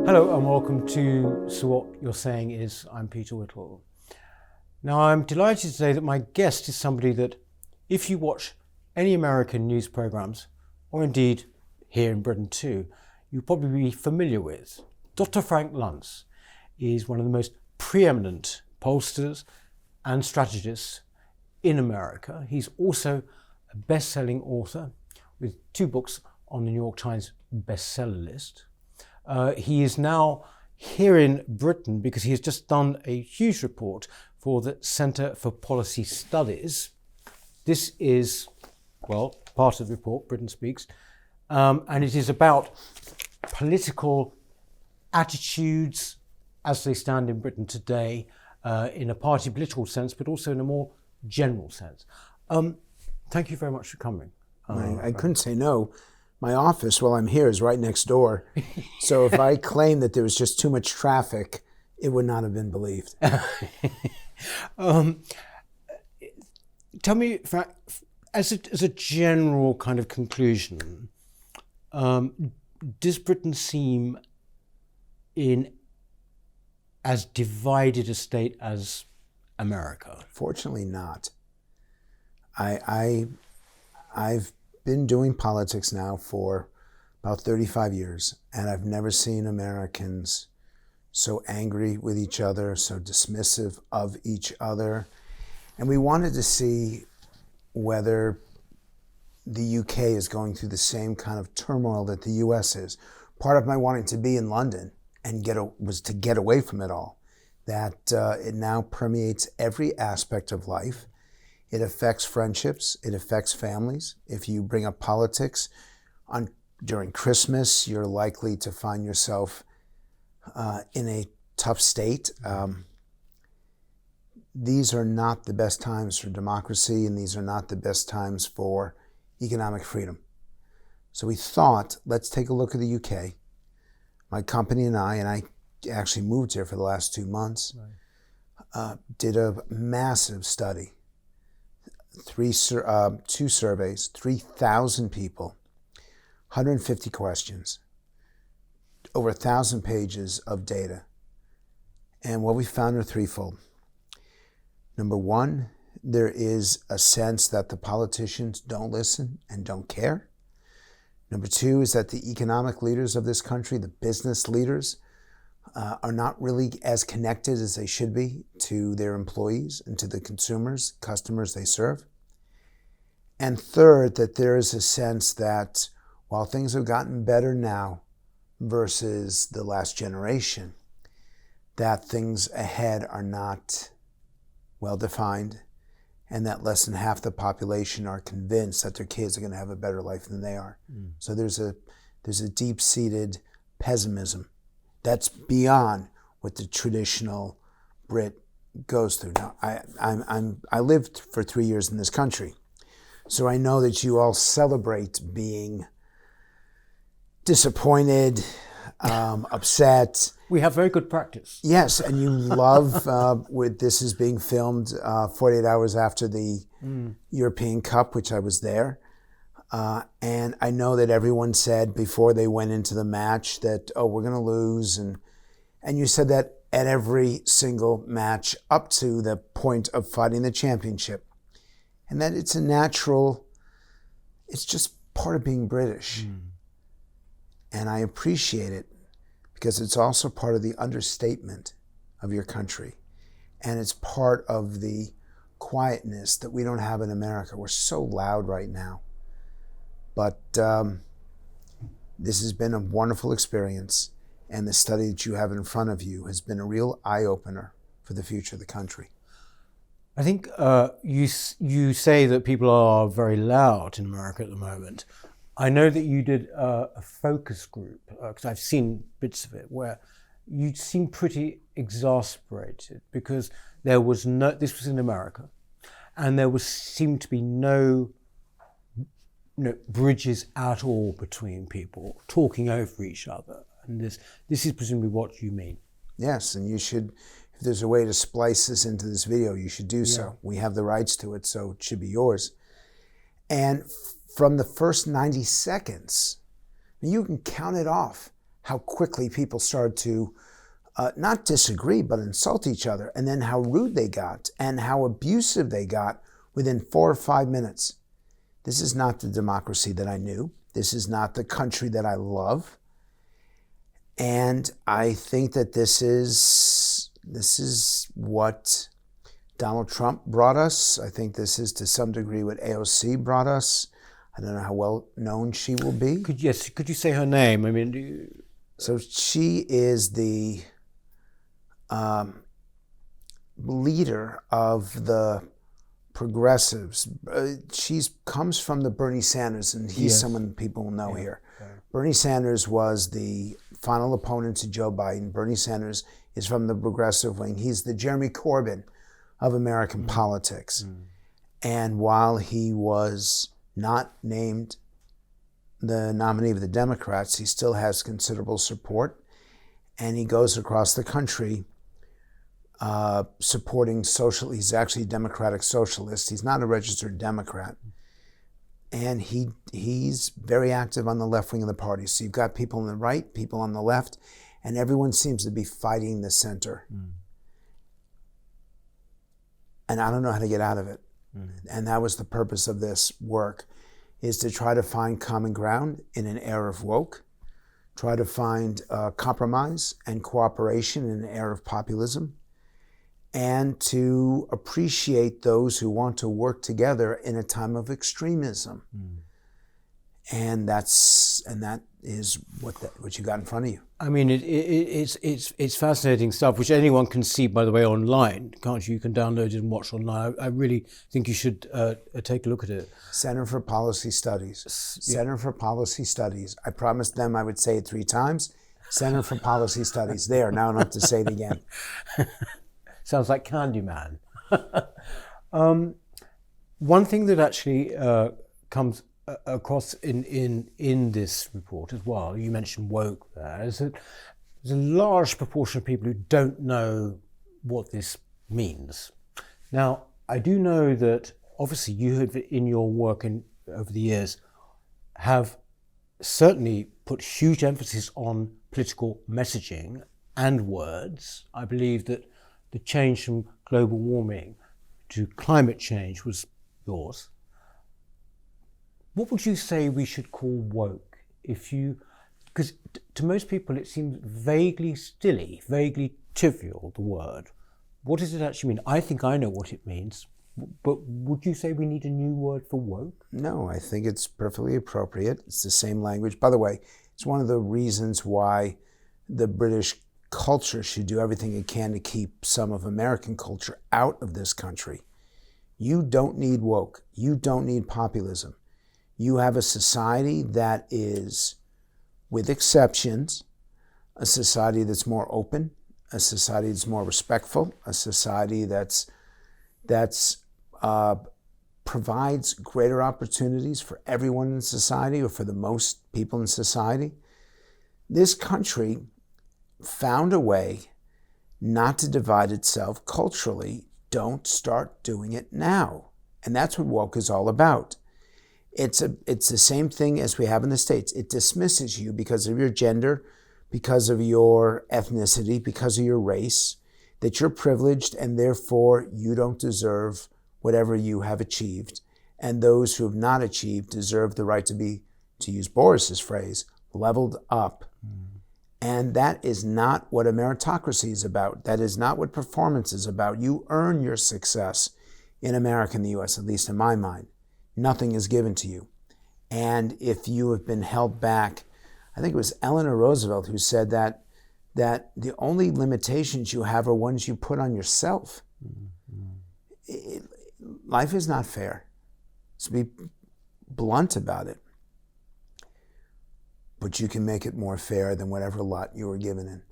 Hello and welcome to So What You're Saying Is. I'm Peter Whittle. Now I'm delighted today that my guest is somebody that if you watch any American news programs, or indeed here in Britain too, you'll probably be familiar with. Dr. Frank Luntz is one of the most preeminent pollsters and strategists in America. He's also a best-selling author with 2 books on the New York Times bestseller list. He is now here in Britain because he has just done a huge report for the Centre for Policy Studies. This is, well, part of the report, Britain Speaks, and it is about political attitudes as they stand in Britain today in a party political sense, but also in a more general sense. Thank you very much for coming. I couldn't say no. My office, while I'm here, is right next door. So if I claimed that there was just too much traffic, it would not have been believed. Tell me, as a general kind of conclusion, does Britain seem in as divided a state as America? Fortunately not. I've been doing politics now for about 35 years, and I've never seen Americans so angry with each other, so dismissive of each other. And we wanted to see whether the UK is going through the same kind of turmoil that the US is. Part of my wanting to be in London and was to get away from it all, that it now permeates every aspect of life. It affects friendships, it affects families. If you bring up politics during Christmas, you're likely to find yourself in a tough state. These are not the best times for democracy, and these are not the best times for economic freedom. So we thought, let's take a look at the UK. My company and I actually moved here for the last 2 months, did a massive study. 2 surveys, 3,000 people, 150 questions, over 1,000 pages of data. And what we found are threefold. Number one, there is a sense that the politicians don't listen and don't care. Number two is that the economic leaders of this country, the business leaders, are not really as connected as they should be to their employees and to the customers they serve. And third, that there is a sense that while things have gotten better now versus the last generation, that things ahead are not well defined, and that less than half the population are convinced that their kids are going to have a better life than they are. So there's a deep-seated pessimism that's beyond what the traditional Brit goes through. Now, I lived for 3 years in this country, so I know that you all celebrate being disappointed, upset. We have very good practice. Yes, and you love, this is being filmed 48 hours after the European Cup, which I was there. And I know that everyone said before they went into the match that, oh, we're going to lose. And you said that at every single match up to the point of fighting the championship. And that it's just part of being British. And I appreciate it because it's also part of the understatement of your country. And it's part of the quietness that we don't have in America. We're so loud right now. But this has been a wonderful experience, and the study that you have in front of you has been a real eye-opener for the future of the country. I think you say that people are very loud in America at the moment. I know that you did a focus group, because I've seen bits of it, where you seemed pretty exasperated because this was in America, and there seemed to be no bridges at all between people, talking over each other. And this is presumably what you mean. Yes, and you should, if there's a way to splice this into this video, you should do so. We have the rights to it, so it should be yours. And from the first 90 seconds, you can count it off how quickly people started to not disagree, but insult each other, and then how rude they got and how abusive they got within 4 or 5 minutes. This is not the democracy that I knew. This is not the country that I love. And I think that this is what Donald Trump brought us. I think this is to some degree what AOC brought us. I don't know how well known she will be. Could you say her name? I mean, So she is the leader of the progressives. She comes from the Bernie Sanders, and he's someone people will know here. Yeah. Bernie Sanders was the final opponent to Joe Biden. Bernie Sanders is from the progressive wing. He's the Jeremy Corbyn of American politics. And while he was not named the nominee of the Democrats, he still has considerable support. And he goes across the country supporting he's actually a democratic socialist. He's not a registered Democrat. And he's very active on the left wing of the party. So you've got people on the right, people on the left, and everyone seems to be fighting the center. And I don't know how to get out of it. And that was the purpose of this work, is to try to find common ground in an era of woke, try to find compromise and cooperation in an era of populism, and to appreciate those who want to work together in a time of extremism. And that is what you got in front of you. I mean, it's fascinating stuff, which anyone can see, by the way, online, can't you? You can download it and watch online. I really think you should take a look at it. Center for Policy Studies. Center for Policy Studies. I promised them I would say it 3 times. Center for Policy Studies. There, now I don't have to say it again. Sounds like Candyman. One thing that actually comes across in this report as well, you mentioned woke there, is that there's a large proportion of people who don't know what this means. Now, I do know that obviously you have, in your work over the years, have certainly put huge emphasis on political messaging and words. I believe that the change from global warming to climate change was yours. What would you say we should call woke? Because to most people it seems vaguely stilly, vaguely trivial, the word. What does it actually mean? I think I know what it means, but would you say we need a new word for woke? No, I think it's perfectly appropriate. It's the same language. By the way, it's one of the reasons why the British culture should do everything it can to keep some of American culture out of this country. You don't need woke. You don't need populism. You have a society that is, with exceptions, a society that's more open, a society that's more respectful, a society that's provides greater opportunities for everyone in society, or for the most people in society. This country found a way not to divide itself culturally. Don't start doing it now. And that's what woke is all about. It's the same thing as we have in the States. It dismisses you because of your gender, because of your ethnicity, because of your race, that you're privileged and therefore you don't deserve whatever you have achieved. And those who have not achieved deserve the right to be, to use Boris's phrase, leveled up. And that is not what a meritocracy is about. That is not what performance is about. You earn your success in America and the US, at least in my mind. Nothing is given to you. And if you have been held back, I think it was Eleanor Roosevelt who said that the only limitations you have are ones you put on yourself. Life is not fair. Let's be blunt about it. But you can make it more fair than whatever lot you were given in.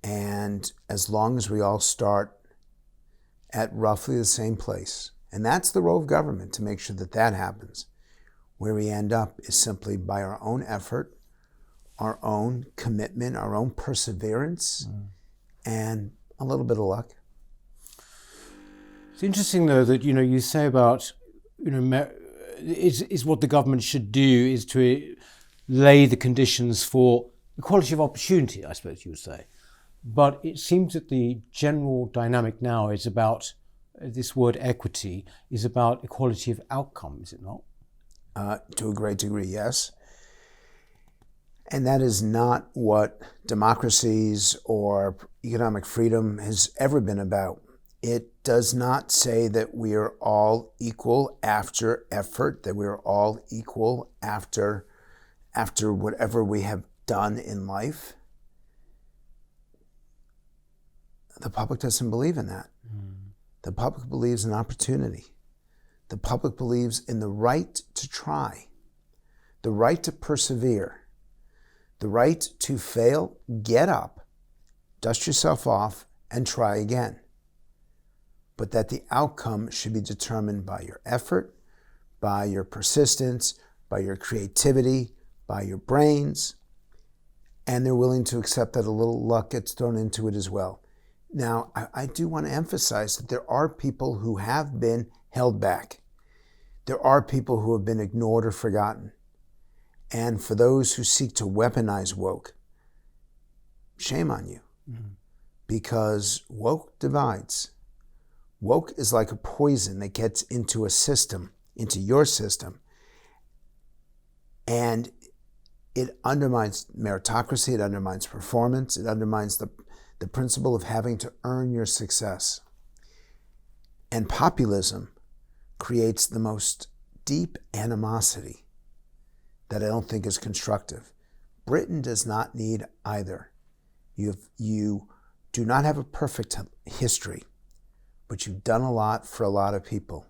And as long as we all start at roughly the same place, and that's the role of government, to make sure that that happens, where we end up is simply by our own effort, our own commitment, our own perseverance, and a little bit of luck. It's interesting, though, that you say about is what the government should do is to lay the conditions for equality of opportunity, I suppose you would say. But it seems that the general dynamic now is about, this word equity, is about equality of outcome, is it not? To a great degree, yes. And that is not what democracies or economic freedom has ever been about. It does not say that we are all equal after effort, that we are all equal after whatever we have done in life. The public doesn't believe in that. The public believes in opportunity. The public believes in the right to try, the right to persevere, the right to fail, get up, dust yourself off, and try again. But that the outcome should be determined by your effort, by your persistence, by your creativity, by your brains, and they're willing to accept that a little luck gets thrown into it as well. Now, I do want to emphasize that there are people who have been held back. There are people who have been ignored or forgotten. And for those who seek to weaponize woke, shame on you. Because woke divides. Woke is like a poison that gets into a system, into your system, and it undermines meritocracy, it undermines performance, it undermines the principle of having to earn your success. And populism creates the most deep animosity that I don't think is constructive. Britain does not need either. You do not have a perfect history, but you've done a lot for a lot of people.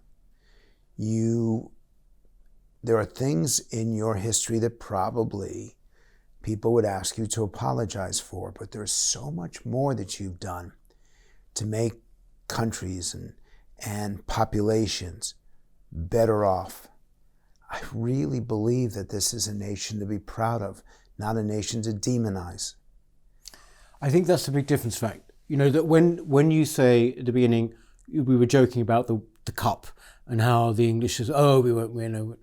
There are things in your history that probably people would ask you to apologize for, but there's so much more that you've done to make countries and populations better off. I really believe that this is a nation to be proud of, not a nation to demonize. I think that's the big difference, Frank. You know, that when you say at the beginning, we were joking about the cup and how the English says, oh, we won't win.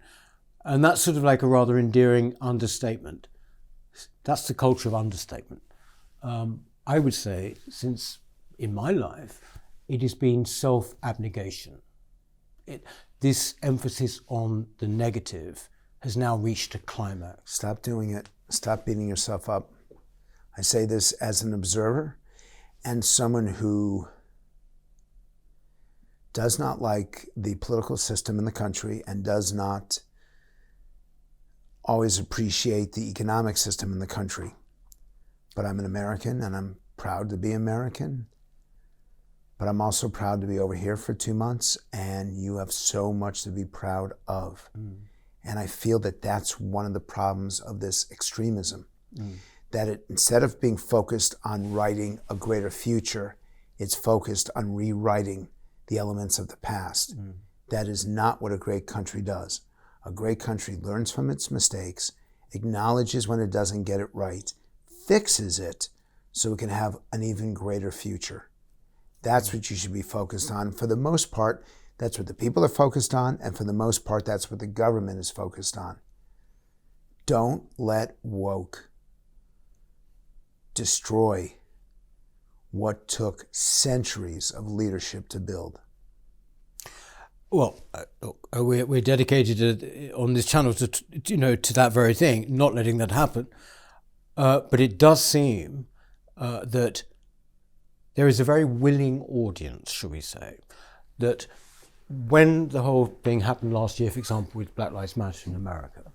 And that's sort of like a rather endearing understatement. That's the culture of understatement. I would say, since in my life, it has been self-abnegation. This emphasis on the negative has now reached a climax. Stop doing it. Stop beating yourself up. I say this as an observer and someone who does not like the political system in the country and does not always appreciate the economic system in the country. But I'm an American and I'm proud to be American. But I'm also proud to be over here for 2 months, and you have so much to be proud of. And I feel that that's one of the problems of this extremism. That instead of being focused on writing a greater future, it's focused on rewriting the elements of the past. That is not what a great country does. A great country learns from its mistakes, acknowledges when it doesn't get it right, fixes it so it can have an even greater future. That's what you should be focused on. For the most part, that's what the people are focused on, and for the most part, that's what the government is focused on. Don't let woke destroy what took centuries of leadership to build. Well, we're dedicated on this channel to that very thing, not letting that happen. But it does seem that there is a very willing audience, shall we say, that when the whole thing happened last year, for example, with Black Lives Matter in America,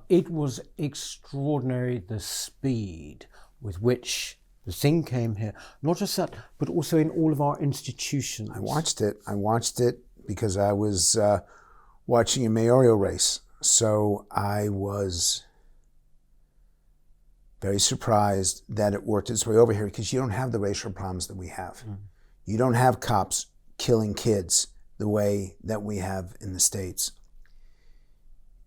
it was extraordinary the speed with which the thing came here. Not just that, but also in all of our institutions. I watched it because I was watching a mayoral race. So I was very surprised that it worked its way over here, because you don't have the racial problems that we have. You don't have cops killing kids the way that we have in the States.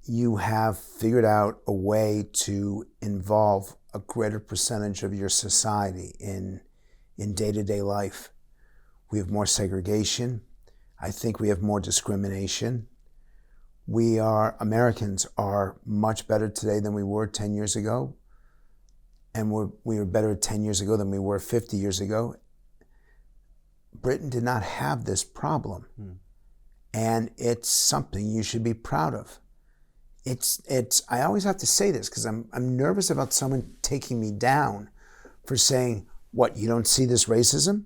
You have figured out a way to involve a greater percentage of your society in day-to-day life. We have more segregation. I think we have more discrimination. Americans are much better today than we were 10 years ago. and we were better 10 years ago than we were 50 years ago. Britain did not have this problem. And it's something you should be proud of. I always have to say this because I'm nervous about someone taking me down for saying, what, you don't see this racism?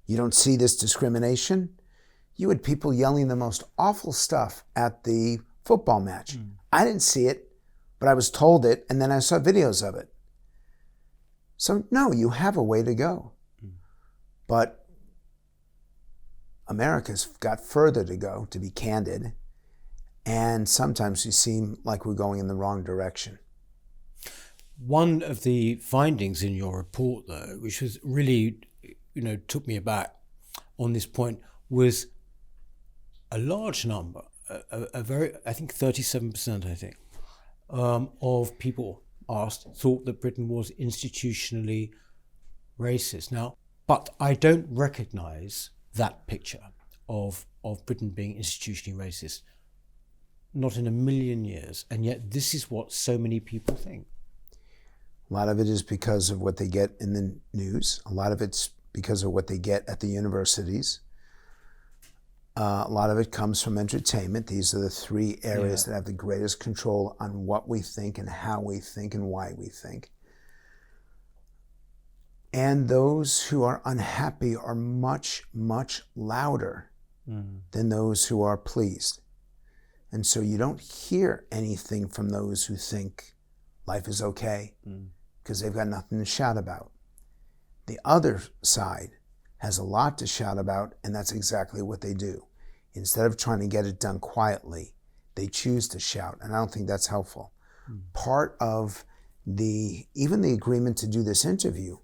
You don't see this discrimination? You had people yelling the most awful stuff at the football match. I didn't see it, but I was told it, and then I saw videos of it. So no, you have a way to go. But America's got further to go, to be candid, and sometimes we seem like we're going in the wrong direction. One of the findings in your report, though, which was really, took me aback on this point, was a large number, I think 37%, of people asked thought that Britain was institutionally racist. Now, but I don't recognise that picture of Britain being institutionally racist. Not in a million years. And yet this is what so many people think. A lot of it is because of what they get in the news. A lot of it's because of what they get at the universities. A lot of it comes from entertainment. These are the three areas that have the greatest control on what we think and how we think and why we think. And those who are unhappy are much, much louder than those who are pleased. And so you don't hear anything from those who think life is okay because they've got nothing to shout about. The other side has a lot to shout about, and that's exactly what they do. Instead of trying to get it done quietly, they choose to shout, and I don't think that's helpful. Part of even the agreement to do this interview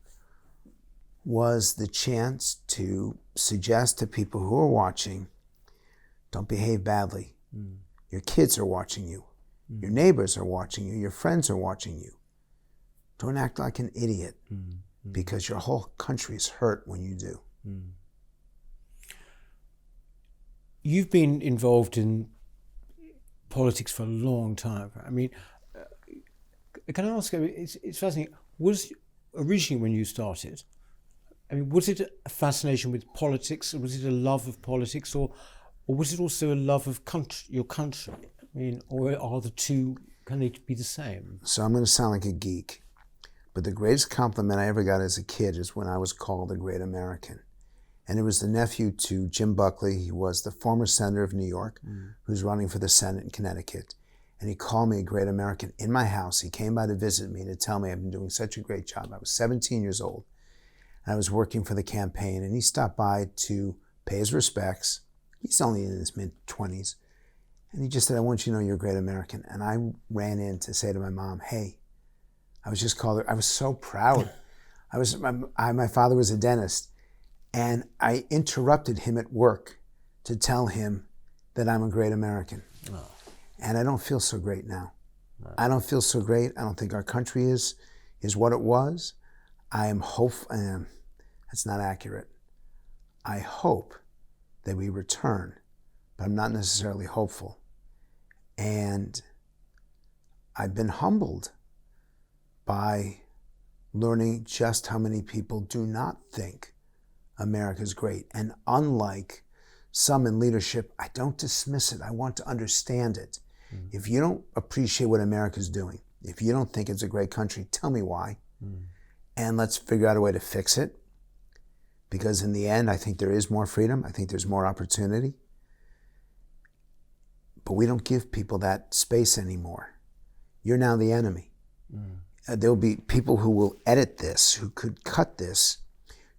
was the chance to suggest to people who are watching, don't behave badly. Your kids are watching you. Your neighbors are watching you. Your friends are watching you. Don't act like an idiot because your whole country is hurt when you do. You've been involved in politics for a long time. I mean, can I ask, it's fascinating, was originally when you started, was it a fascination with politics, or was it a love of politics, or was it also a love of your country? Or are the two, can they be the same? So I'm going to sound like a geek, but the greatest compliment I ever got as a kid is when I was called a great American. And it was the nephew to Jim Buckley. He was the former senator of New York, who's running for the Senate in Connecticut. And he called me a great American in my house. He came by to visit me to tell me I've been doing such a great job. I was 17 years old, and I was working for the campaign, and he stopped by to pay his respects. He's only in his mid-20s. And he just said, I want you to know you're a great American. And I ran in to say to my mom, hey, I was just called her. I was so proud. My father was a dentist. And I interrupted him at work to tell him that I'm a great American. Oh. And I don't feel so great now. No. I don't feel so great. I don't think our country is what it was. I am hopeful. That's not accurate. I hope that we return, but I'm not necessarily hopeful. And I've been humbled by learning just how many people do not think America's great. And unlike some in leadership, I don't dismiss it. I want to understand it. If you don't appreciate what America's doing, if you don't think it's a great country, tell me why. And let's figure out a way to fix it. Because in the end, I think there is more freedom. I think there's more opportunity. But we don't give people that space anymore. You're now the enemy. There'll be people who will edit this, who could cut this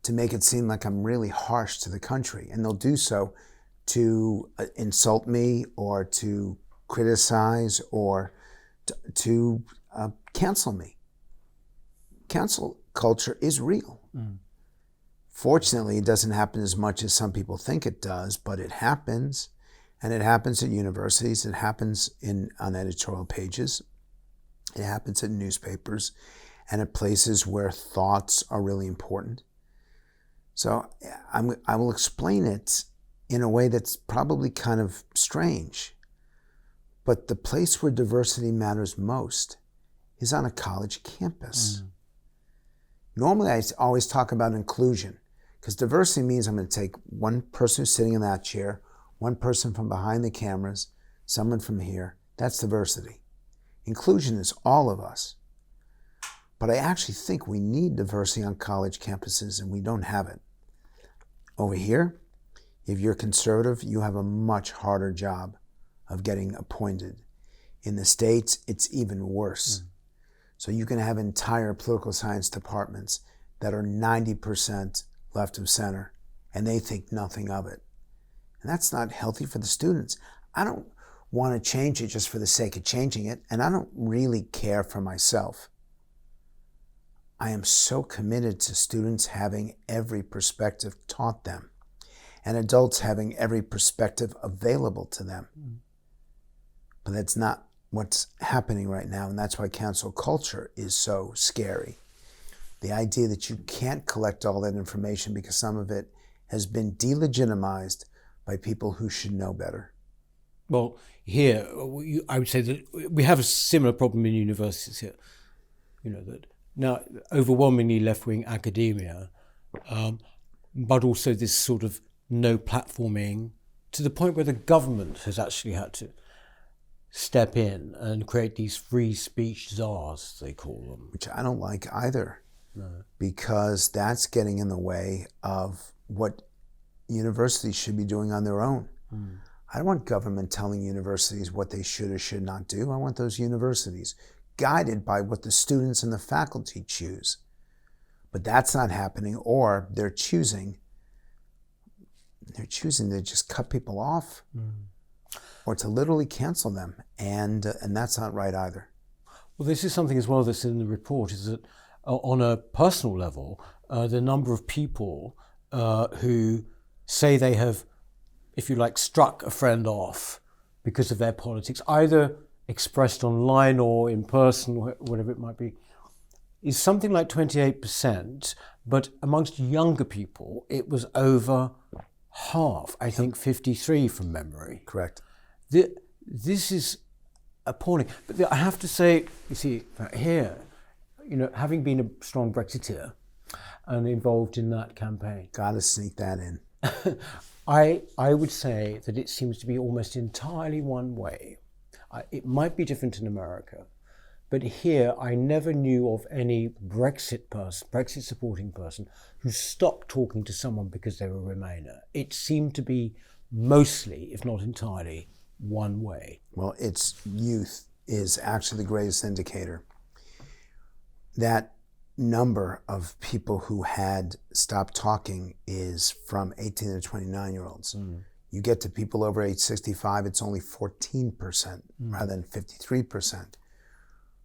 to make it seem like I'm really harsh to the country. And they'll do so to insult me or to criticize or to cancel me. Cancel culture is real. Fortunately, it doesn't happen as much as some people think it does, but it happens. And it happens at universities. It happens on editorial pages. It happens in newspapers and at places where thoughts are really important. So I will explain it in a way that's probably kind of strange. But the place where diversity matters most is on a college campus. Normally, I always talk about inclusion, because diversity means I'm going to take one person who's sitting in that chair, one person from behind the cameras, someone from here. That's diversity. Inclusion is all of us. But I actually think we need diversity on college campuses, and we don't have it. Over here, if you're conservative, you have a much harder job of getting appointed. In the States, it's even worse. So you can have entire political science departments that are 90% left of center, and they think nothing of it. And that's not healthy for the students. I don't want to change it just for the sake of changing it, and I don't really care for myself. I am so committed to students having every perspective taught them, and adults having every perspective available to them. But that's not what's happening right now, and that's why cancel culture is so scary. The idea that you can't collect all that information because some of it has been delegitimized by people who should know better. Well, here, I would say that we have a similar problem in universities here. That now overwhelmingly left-wing academia, but also this sort of no platforming, to the point where the government has actually had to step in and create these free speech czars, they call them. Which I don't like either, because that's getting in the way of what universities should be doing on their own. I don't want government telling universities what they should or should not do. I want those universities guided by what the students and the faculty choose. But that's not happening, or they're choosing to just cut people off. Or to literally cancel them, and that's not right either. Well, this is something as well that's in the report, is that on a personal level, the number of people who say they have, if you like, struck a friend off because of their politics, either expressed online or in person, or whatever it might be, is something like 28%, but amongst younger people, it was over half, I think 53 from memory. Correct. This is appalling. But I have to say, you see, here, having been a strong Brexiteer and involved in that campaign, Gotta sneak that in. I would say that it seems to be almost entirely one way. It might be different in America, but here I never knew of any Brexit supporting person who stopped talking to someone because they were a Remainer. It seemed to be mostly, if not entirely, one way. Well, its youth is actually the greatest indicator. That number of people who had stopped talking is from 18 to 29-year-olds. You get to people over age 65, it's only 14% rather than 53%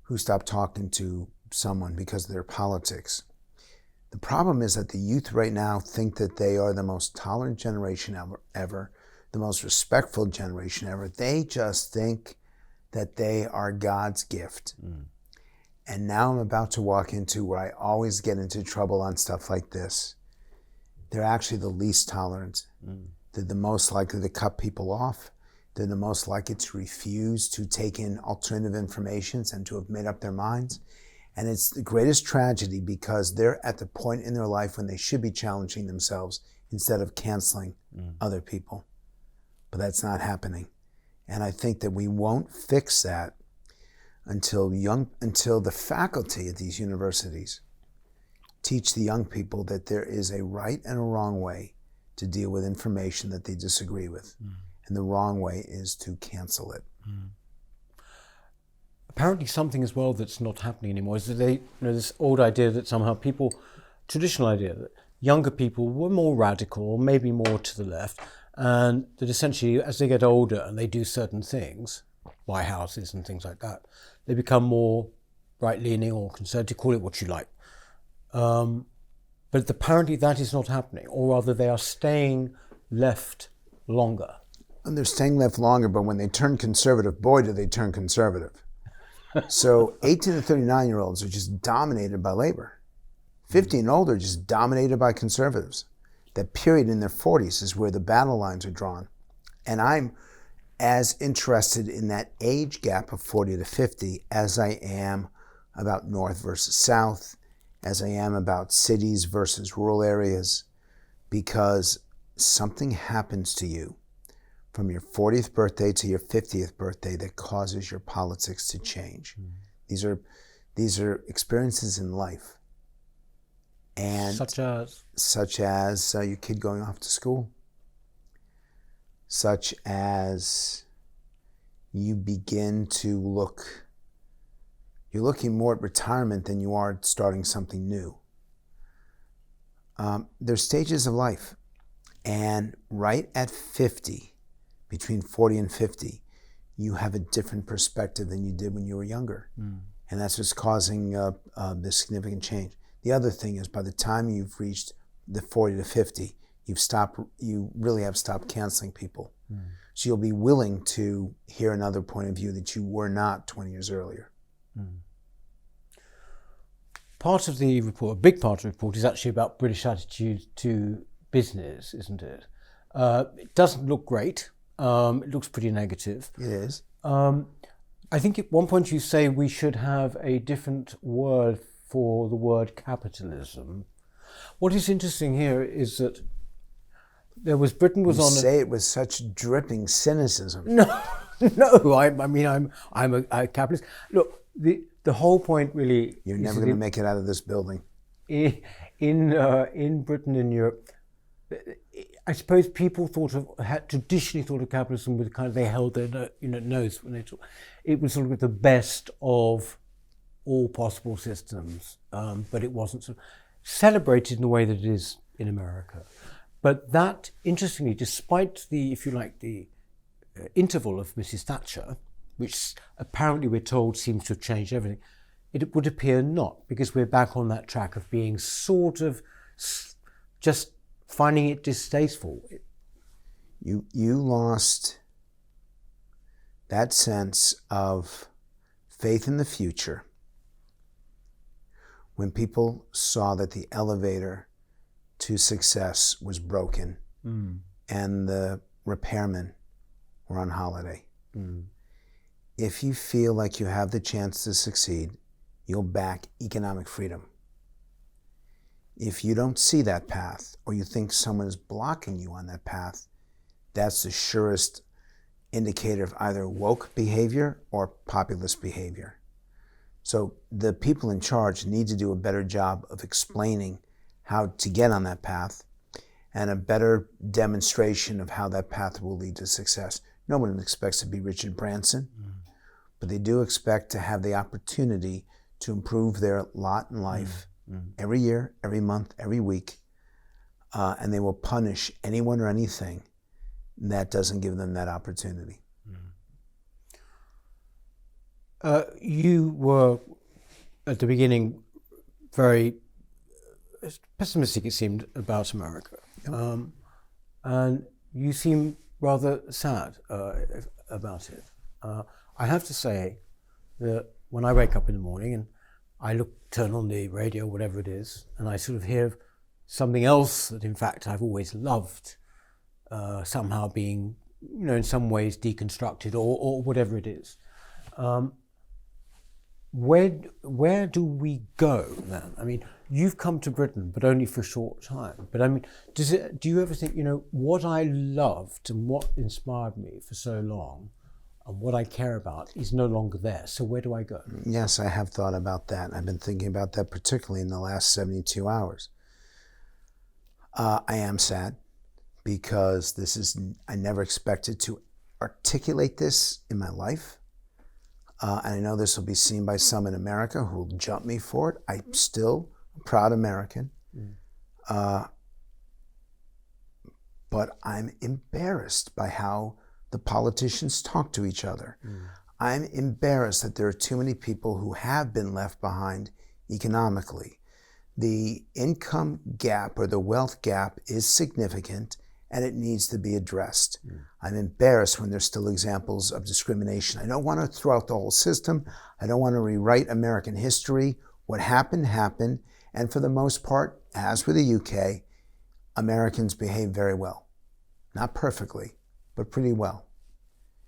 who stopped talking to someone because of their politics. The problem is that the youth right now think that they are the most tolerant generation ever, the most respectful generation ever. They just think that they are God's gift. And now I'm about to walk into where I always get into trouble on stuff like this. They're actually the least tolerant. They're the most likely to cut people off. They're the most likely to refuse to take in alternative information and to have made up their minds. And it's the greatest tragedy because they're at the point in their life when they should be challenging themselves instead of canceling other people. But that's not happening. And I think that we won't fix that until the faculty at these universities teach the young people that there is a right and a wrong way to deal with information that they disagree with. And the wrong way is to cancel it. Apparently something as well that's not happening anymore is that this old idea that somehow traditional idea that younger people were more radical, or maybe more to the left, and that essentially as they get older and they do certain things, buy houses and things like that, they become more right-leaning or conservative, call it what you like. But apparently that is not happening, or rather they are staying left longer. And they're staying left longer, but when they turn conservative, boy, do they turn conservative. So 18 to 39-year-olds are just dominated by Labour. 50 and older just dominated by conservatives. That period in their 40s is where the battle lines are drawn. And I'm as interested in that age gap of 40 to 50 as I am about North versus South, as I am about cities versus rural areas, because something happens to you from your 40th birthday to your 50th birthday that causes your politics to change. These are experiences in life. And such as your kid going off to school, such as you begin to you're looking more at retirement than you are at starting something new. There's stages of life, and right at 50, between 40 and 50, you have a different perspective than you did when you were younger. And that's what's causing this significant change. The other thing is, by the time you've reached the 40 to 50, you really have stopped canceling people. So you'll be willing to hear another point of view that you were not 20 years earlier. Part of the report, a big part of the report, is actually about British attitude to business, isn't it? It doesn't look great. It looks pretty negative. It is. I think at one point you say we should have a different word for the word capitalism. What is interesting here is that Britain was you on. Say it with such dripping cynicism. No. I mean, I'm a capitalist. Look, the whole point really. You're never going to make it out of this building. In Britain and Europe, I suppose people had traditionally thought of capitalism with kind of, they held their nose when they talk. It was sort of the best of all possible systems, but it wasn't sort of celebrated in the way that it is in America. But that, interestingly, despite the interval of Mrs. Thatcher, which apparently we're told seems to have changed everything, it would appear not, because we're back on that track of being sort of just finding it distasteful. You lost that sense of faith in the future when people saw that the elevator to success was broken and the repairmen were on holiday. If you feel like you have the chance to succeed, you'll back economic freedom. If you don't see that path, or you think someone is blocking you on that path, that's the surest indicator of either woke behavior or populist behavior. So the people in charge need to do a better job of explaining how to get on that path, and a better demonstration of how that path will lead to success. No one expects to be Richard Branson, but they do expect to have the opportunity to improve their lot in life every year, every month, every week, and they will punish anyone or anything that doesn't give them that opportunity. You were, at the beginning, very pessimistic, it seemed, about America. And you seem rather sad about it. I have to say that when I wake up in the morning and I turn on the radio, whatever it is, and I sort of hear something else that, in fact, I've always loved, somehow being, in some ways deconstructed or whatever it is. Where do we go then? I mean, you've come to Britain, but only for a short time. But I mean, do you ever think, what I loved and what inspired me for so long and what I care about is no longer there. So where do I go? Yes, I have thought about that. I've been thinking about that particularly in the last 72 hours. I am sad because I never expected to articulate this in my life. And I know this will be seen by some in America who will jump me for it. I'm still a proud American. But I'm embarrassed by how the politicians talk to each other. I'm embarrassed that there are too many people who have been left behind economically. The income gap or the wealth gap is significant, and it needs to be addressed. I'm embarrassed when there's still examples of discrimination. I don't want to throw out the whole system. I don't want to rewrite American history. What happened, happened. And for the most part, as with the UK, Americans behave very well. Not perfectly, but pretty well.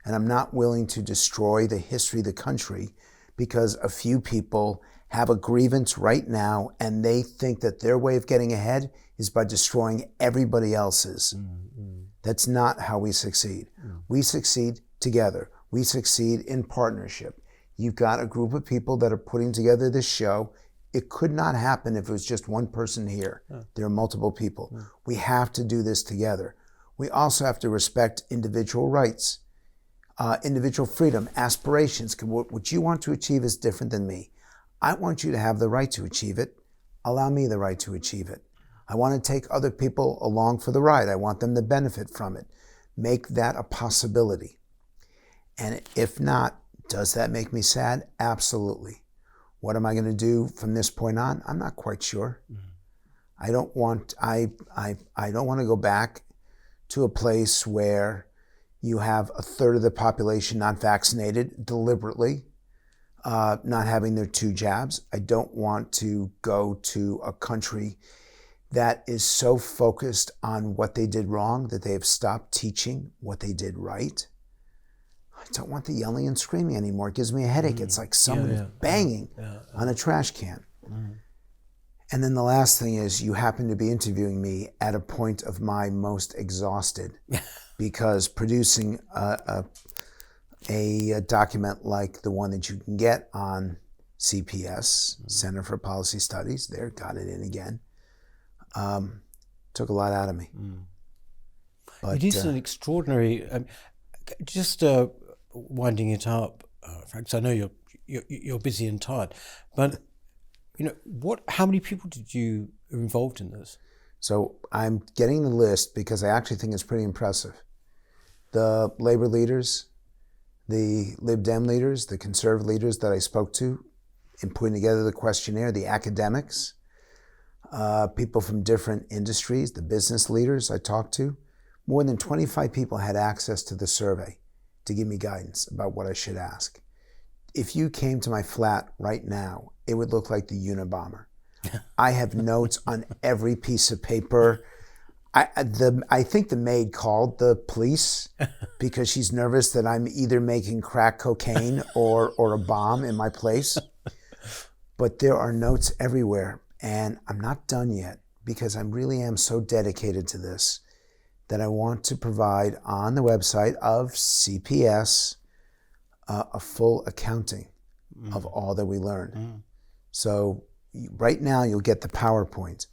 And I'm not willing to destroy the history of the country because a few people have a grievance right now, and they think that their way of getting ahead is by destroying everybody else's. That's not how we succeed. We succeed together. We succeed in partnership. You've got a group of people that are putting together this show. It could not happen if it was just one person here. There are multiple people. We have to do this together. We also have to respect individual rights, individual freedom, aspirations. What you want to achieve is different than me. I want you to have the right to achieve it. Allow me the right to achieve it. I want to take other people along for the ride. I want them to benefit from it. Make that a possibility. And if not, does that make me sad? Absolutely. What am I going to do from this point on? I'm not quite sure. I don't want to go back to a place where you have a third of the population not vaccinated deliberately, not having their 2 jabs. I don't want to go to a country that is so focused on what they did wrong that they have stopped teaching what they did right. I don't want the yelling and screaming anymore. It gives me a headache. It's like someone banging on a trash can. And then the last thing is, you happen to be interviewing me at a point of my most exhausted, because producing a document like the one that you can get on CPS, Center for Policy Studies, there, got it in again, took a lot out of me. But, it is an extraordinary, winding it up, Frank, 'cause I know you're busy and tired, but how many people did you involved in this? So I'm getting the list because I actually think it's pretty impressive. The labor leaders, the Lib Dem leaders, the conservative leaders that I spoke to in putting together the questionnaire, the academics, people from different industries, the business leaders I talked to, more than 25 people had access to the survey to give me guidance about what I should ask. If you came to my flat right now, it would look like the Unabomber. I have notes on every piece of paper. I think the maid called the police because she's nervous that I'm either making crack cocaine or a bomb in my place. But there are notes everywhere, and I'm not done yet because I really am so dedicated to this that I want to provide on the website of CPS a full accounting of all that we learned. So right now you'll get the PowerPoint,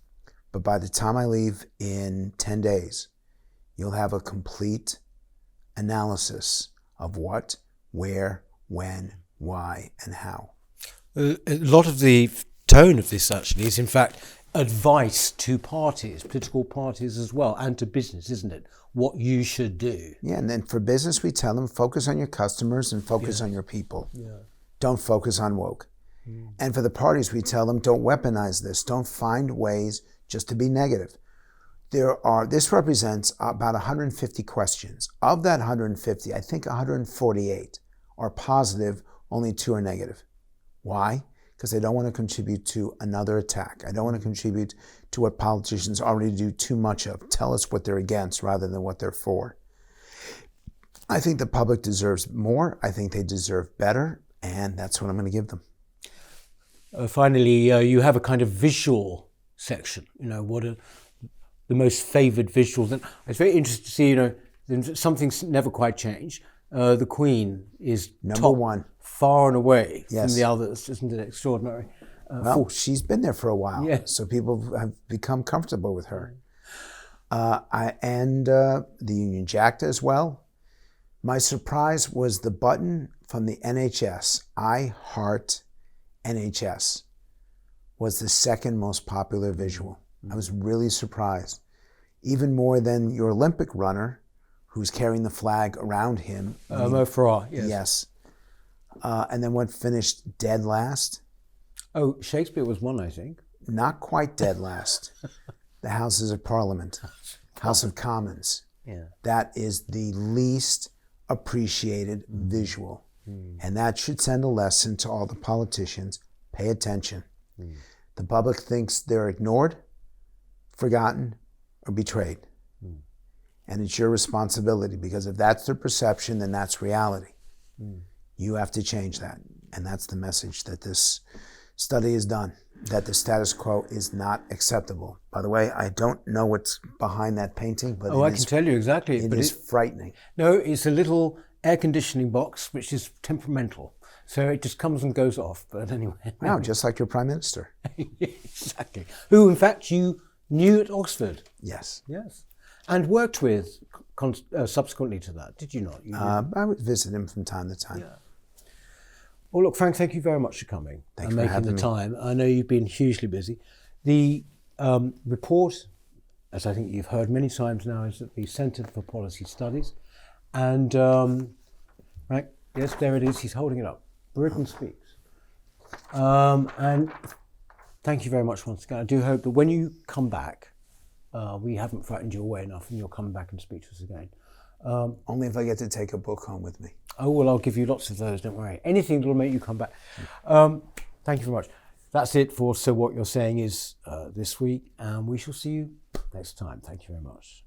but by the time I leave in 10 days, you'll have a complete analysis of what, where, when, why, and how. A lot of the tone of this actually is in fact advice to parties, political parties as well, and to business, isn't it? What you should do. Yeah, and then for business, we tell them, focus on your customers and focus on your people. Don't focus on woke. And for the parties, we tell them, don't weaponize this. Don't find ways just to be negative. This represents about 150 questions. Of that 150, I think 148 are positive, only 2 are negative. Why? Because they don't want to contribute to another attack. I don't want to contribute to what politicians already do too much of. Tell us what they're against rather than what they're for. I think the public deserves more. I think they deserve better, and that's what I'm going to give them. Finally, you have a kind of visual section. What are the most favoured visuals? And it's very interesting to see, something's never quite changed. The Queen is number top, 1. far and away Yes. from the others. Isn't it extraordinary? Well, she's been there for a while, so people have become comfortable with her. And the Union Jack as well. My surprise was the button from the NHS, I Heart NHS, was the second most popular visual. I was really surprised. Even more than your Olympic runner, who's carrying the flag around him. Mo Farah, yes. Yes. And then what finished dead last? Oh, Shakespeare was one, I think. Not quite dead last. The Houses of Parliament, House of Commons. Yeah. That is the least appreciated visual. And that should send a lesson to all the politicians. Pay attention. The public thinks they're ignored, forgotten, or betrayed. And it's your responsibility, because if that's their perception, then that's reality. You have to change that. And that's the message that this Study is done that the status quo is not acceptable. By the way, I don't know what's behind that painting, but I can tell you exactly. It is frightening. No, it's a little air conditioning box, which is temperamental. So it just comes and goes off. But anyway. Wow, just like your Prime Minister. Exactly. Who, in fact, you knew at Oxford. Yes. Yes. And worked with subsequently to that, did you not? I would visit him from time to time. Yeah. Well, look, Frank, thank you very much for coming and making the time. I know you've been hugely busy. The report, as I think you've heard many times now, is at the Centre for Policy Studies. And, Frank, yes, there it is. He's holding it up. Britain Speaks. And thank you very much once again. I do hope that when you come back, we haven't frightened you away enough and you'll come back and speak to us again. Only if I get to take a book home with me. Oh, well, I'll give you lots of those, don't worry. Anything that will make you come back. Thank you very much. That's it for So What You're Saying Is this week, and we shall see you next time. Thank you very much.